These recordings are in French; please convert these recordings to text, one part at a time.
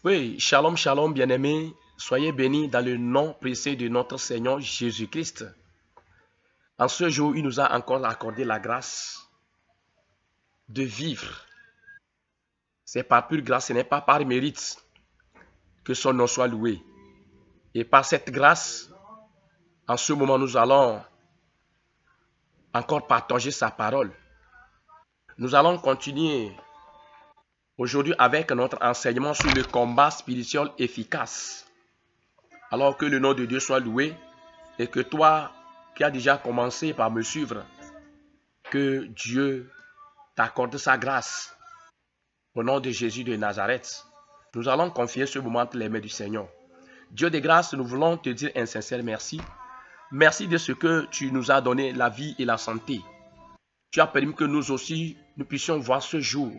Oui, shalom, shalom, bien-aimés. Soyez bénis dans le nom précieux de notre Seigneur Jésus-Christ. En ce jour, il nous a encore accordé la grâce de vivre. C'est par pure grâce, ce n'est pas par mérite que son nom soit loué. Et par cette grâce, en ce moment, nous allons encore partager sa parole. Nous allons continuer aujourd'hui avec notre enseignement sur le combat spirituel efficace. Alors que le nom de Dieu soit loué et que toi qui as déjà commencé par me suivre, que Dieu t'accorde sa grâce. Au nom de Jésus de Nazareth, nous allons confier ce moment entre les mains du Seigneur. Dieu de grâce, nous voulons te dire un sincère merci. Merci de ce que tu nous as donné la vie et la santé. Tu as permis que nous aussi, nous puissions voir ce jour.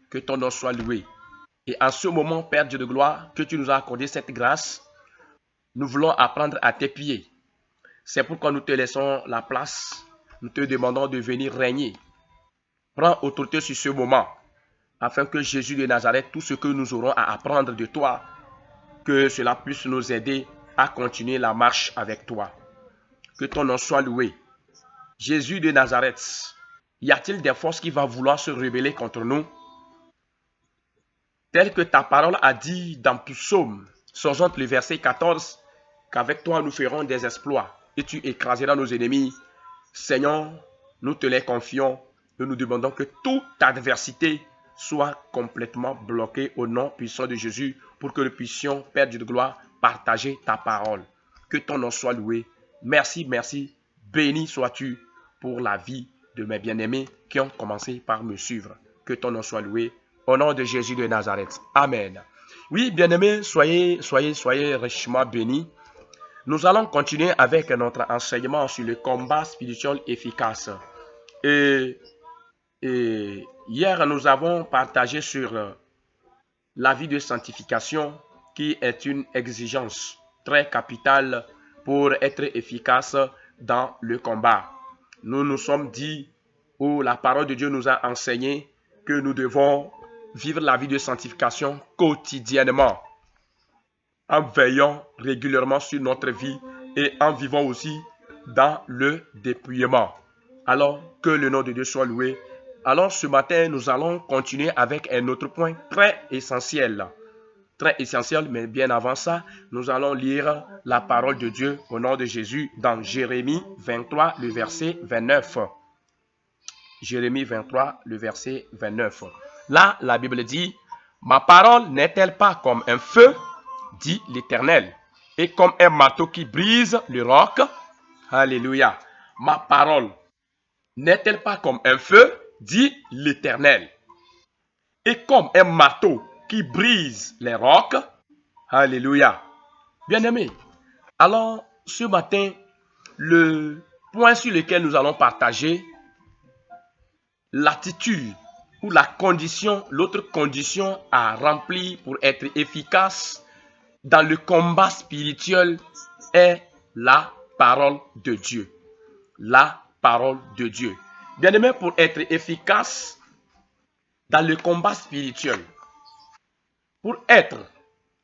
Que ton nom soit loué. Et en ce moment, Père Dieu de gloire, que tu nous as accordé cette grâce, nous voulons apprendre à tes pieds. C'est pourquoi nous te laissons la place. Nous te demandons de venir régner. Prends autorité sur ce moment, afin que Jésus de Nazareth, tout ce que nous aurons à apprendre de toi, que cela puisse nous aider à continuer la marche avec toi. Que ton nom soit loué. Jésus de Nazareth, y a-t-il des forces qui vont vouloir se rebeller contre nous? Tel que ta parole a dit dans Psaume 60, le verset 14, qu'avec toi nous ferons des exploits et tu écraseras nos ennemis. Seigneur, nous te les confions et nous demandons que toute adversité soit complètement bloquée au nom puissant de Jésus pour que nous puissions, Père Dieu de gloire, partager ta parole. Que ton nom soit loué. Merci, merci. Béni sois-tu pour la vie de mes bien-aimés qui ont commencé par me suivre. Que ton nom soit loué. Au nom de Jésus de Nazareth. Amen. Oui, bien-aimés, soyez richement bénis. Nous allons continuer avec notre enseignement sur le combat spirituel efficace. Et hier, nous avons partagé sur la vie de sanctification qui est une exigence très capitale pour être efficace dans le combat. Nous nous sommes dit, où la parole de Dieu nous a enseigné que nous devons vivre la vie de sanctification quotidiennement, en veillant régulièrement sur notre vie et en vivant aussi dans le dépouillement. Alors, que le nom de Dieu soit loué. Alors, ce matin, nous allons continuer avec un autre point très essentiel. Très essentiel, mais bien avant ça, nous allons lire la parole de Dieu au nom de Jésus dans Jérémie 23, le verset 29. Jérémie 23, le verset 29. Là, la Bible dit, « Ma parole n'est-elle pas comme un feu, dit l'Éternel, et comme un marteau qui brise le roc? » Alléluia. « Ma parole n'est-elle pas comme un feu, dit l'Éternel, et comme un marteau qui brise les rocs? » Alléluia. Bien-aimés, alors ce matin, le point sur lequel nous allons partager, l'attitude ou la condition, l'autre condition à remplir pour être efficace dans le combat spirituel est la parole de Dieu. La parole de Dieu. Bien-aimé, pour être efficace dans le combat spirituel, pour être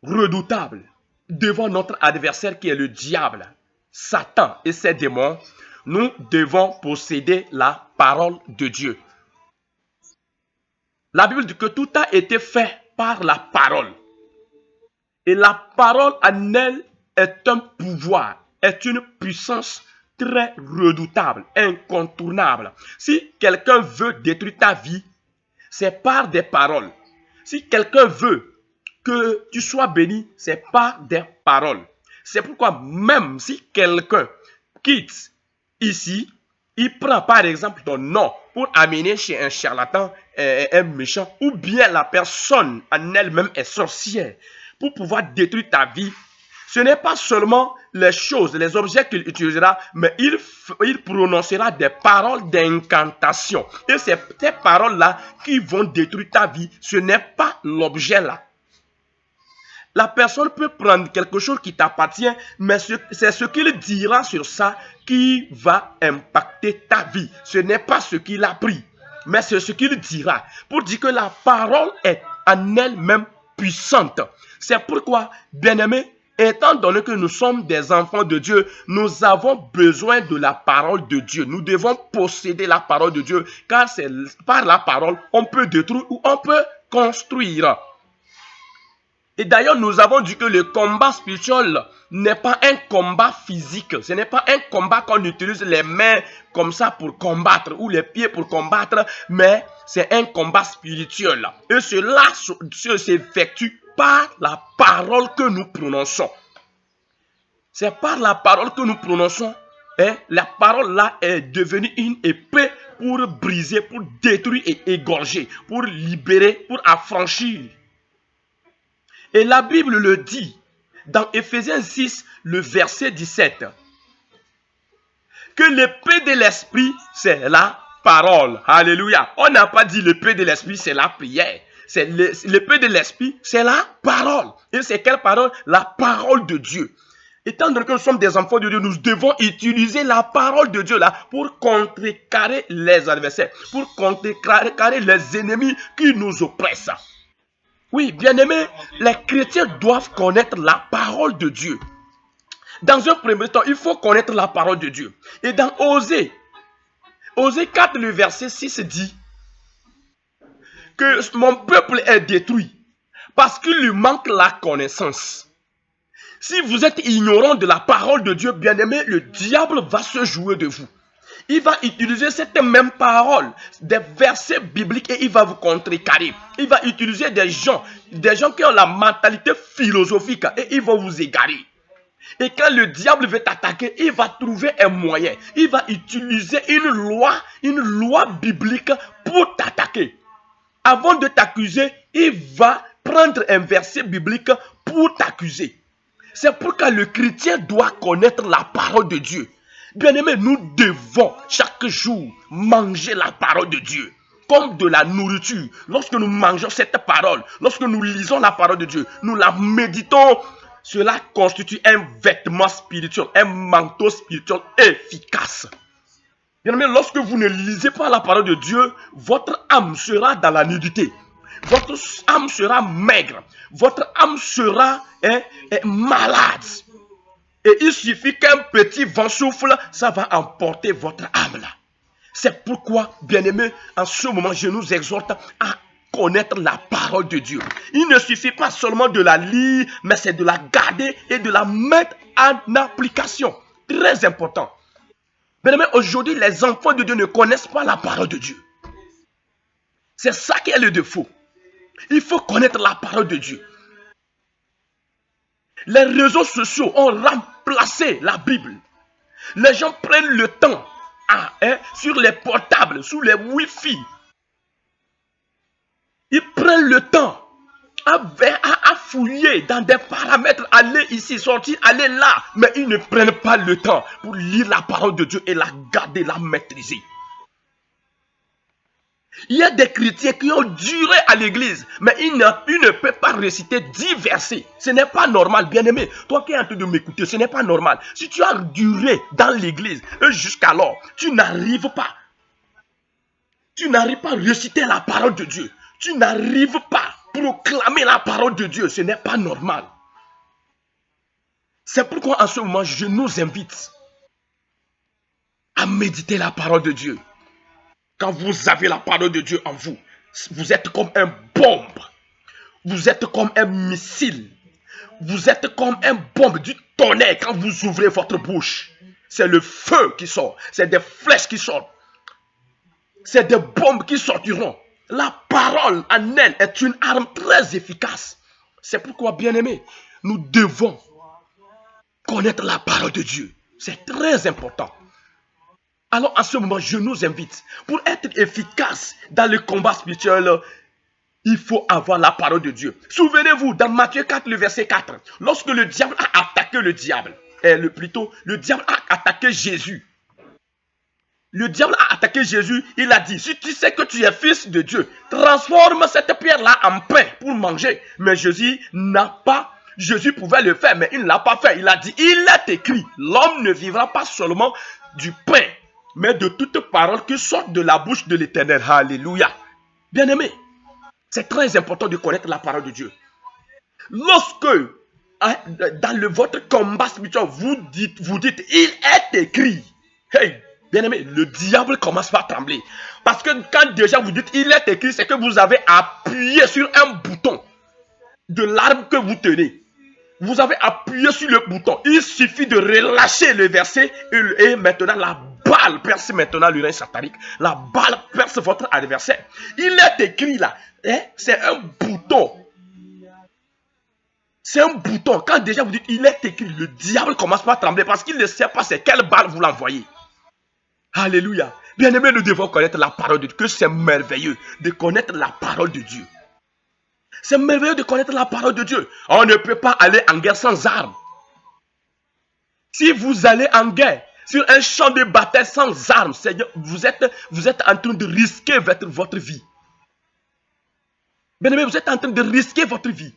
redoutable devant notre adversaire qui est le diable, Satan et ses démons, nous devons posséder la parole de Dieu. La Bible dit que tout a été fait par la parole. Et la parole en elle est un pouvoir, est une puissance très redoutable, incontournable. Si quelqu'un veut détruire ta vie, c'est par des paroles. Si quelqu'un veut que tu sois béni, c'est par des paroles. C'est pourquoi même si quelqu'un quitte ici, il prend par exemple ton nom pour amener chez un charlatan, un méchant, ou bien la personne en elle-même est sorcière, pour pouvoir détruire ta vie, ce n'est pas seulement les choses, les objets qu'il utilisera, mais il prononcera des paroles d'incantation. Et c'est ces paroles-là qui vont détruire ta vie. Ce n'est pas l'objet là. La personne peut prendre quelque chose qui t'appartient, mais c'est ce qu'il dira sur ça qui va impacter ta vie. Ce n'est pas ce qu'il a pris, mais c'est ce qu'il dira. Pour dire que la parole est en elle-même puissante. C'est pourquoi, bien-aimés, étant donné que nous sommes des enfants de Dieu, nous avons besoin de la parole de Dieu. Nous devons posséder la parole de Dieu, car c'est par la parole on peut détruire ou on peut construire. Et d'ailleurs, nous avons dit que le combat spirituel n'est pas un combat physique. Ce n'est pas un combat qu'on utilise les mains comme ça pour combattre ou les pieds pour combattre, mais c'est un combat spirituel. Et cela s'effectue par la parole que nous prononçons. C'est par la parole que nous prononçons. La parole là est devenue une épée pour briser, pour détruire et égorger, pour libérer, pour affranchir. Et la Bible le dit dans Éphésiens 6, le verset 17, que l'épée de l'esprit, c'est la parole. Alléluia. On n'a pas dit l'épée de l'esprit, c'est la prière. L'épée de l'esprit, c'est la parole. Et c'est quelle parole? La parole de Dieu. Étant donné que nous sommes des enfants de Dieu, nous devons utiliser la parole de Dieu là pour contrecarrer les adversaires, pour contrecarrer les ennemis qui nous oppressent. Oui, bien-aimés, les chrétiens doivent connaître la parole de Dieu. Dans un premier temps, il faut connaître la parole de Dieu. Et dans Osée 4, le verset 6 dit que mon peuple est détruit parce qu'il lui manque la connaissance. Si vous êtes ignorant de la parole de Dieu, bien-aimé, le diable va se jouer de vous. Il va utiliser cette même parole, des versets bibliques, et il va vous contrecarrer. Il va utiliser des gens qui ont la mentalité philosophique, et ils vont vous égarer. Et quand le diable veut t'attaquer, il va trouver un moyen. Il va utiliser une loi biblique pour t'attaquer. Avant de t'accuser, il va prendre un verset biblique pour t'accuser. C'est pourquoi le chrétien doit connaître la parole de Dieu. Bien-aimés, nous devons chaque jour manger la parole de Dieu comme de la nourriture. Lorsque nous mangeons cette parole, lorsque nous lisons la parole de Dieu, nous la méditons, cela constitue un vêtement spirituel, un manteau spirituel efficace. Bien-aimés, lorsque vous ne lisez pas la parole de Dieu, votre âme sera dans la nudité. Votre âme sera maigre. Votre âme sera malade. Et il suffit qu'un petit vent souffle, ça va emporter votre âme là. C'est pourquoi, bien-aimés, en ce moment, je nous exhorte à connaître la parole de Dieu. Il ne suffit pas seulement de la lire, mais c'est de la garder et de la mettre en application. Très important. Bien-aimés, aujourd'hui, les enfants de Dieu ne connaissent pas la parole de Dieu. C'est ça qui est le défaut. Il faut connaître la parole de Dieu. Les réseaux sociaux ont remplacé la Bible. Les gens prennent le temps sur les portables, sur les Wi-Fi. Ils prennent le temps à fouiller dans des paramètres, aller ici, sortir, aller là. Mais ils ne prennent pas le temps pour lire la parole de Dieu et la garder, la maîtriser. Il y a des chrétiens qui ont duré à l'église, mais ils ne peuvent pas réciter 10 versets. Ce n'est pas normal, bien-aimé. Toi qui es en train de m'écouter, ce n'est pas normal. Si tu as duré dans l'église et jusqu'alors, tu n'arrives pas. Tu n'arrives pas à réciter la parole de Dieu. Tu n'arrives pas à proclamer la parole de Dieu. Ce n'est pas normal. C'est pourquoi en ce moment, je nous invite à méditer la parole de Dieu. Quand vous avez la parole de Dieu en vous, vous êtes comme un bombe. Vous êtes comme un missile. Vous êtes comme un bombe du tonnerre quand vous ouvrez votre bouche. C'est le feu qui sort. C'est des flèches qui sortent. C'est des bombes qui sortiront. La parole en elle est une arme très efficace. C'est pourquoi, bien-aimés, nous devons connaître la parole de Dieu. C'est très important. Alors, en ce moment, je nous invite, pour être efficace dans le combat spirituel, il faut avoir la parole de Dieu. Souvenez-vous, dans Matthieu 4, le verset 4, lorsque le diable a attaqué le diable a attaqué Jésus. Le diable a attaqué Jésus, il a dit, si tu sais que tu es fils de Dieu, transforme cette pierre-là en pain pour manger. Mais Jésus pouvait le faire, mais il ne l'a pas fait. Il a dit, il est écrit, l'homme ne vivra pas seulement du pain, mais de toute parole qui sort de la bouche de l'Éternel. Alléluia. Bien-aimé, c'est très important de connaître la parole de Dieu. Lorsque, hein, dans votre combat spirituel, vous dites, il est écrit. Hey, bien-aimé, le diable commence par trembler. Parce que quand déjà vous dites, il est écrit, c'est que vous avez appuyé sur un bouton de l'arme que vous tenez. Vous avez appuyé sur le bouton. Il suffit de relâcher le verset et maintenant la balle perce maintenant le rein satanique. La balle perce votre adversaire. Il est écrit là. Hein? C'est un bouton. C'est un bouton. Quand déjà vous dites il est écrit, le diable commence par trembler parce qu'il ne sait pas c'est quelle balle vous l'envoyez. Alléluia. Bien-aimés, nous devons connaître la parole de Dieu. Que c'est merveilleux de connaître la parole de Dieu. C'est merveilleux de connaître la parole de Dieu. On ne peut pas aller en guerre sans armes. Si vous allez en guerre sur un champ de bataille sans armes, Seigneur, vous êtes en train de risquer votre vie. Bien-aimé, vous êtes en train de risquer votre vie.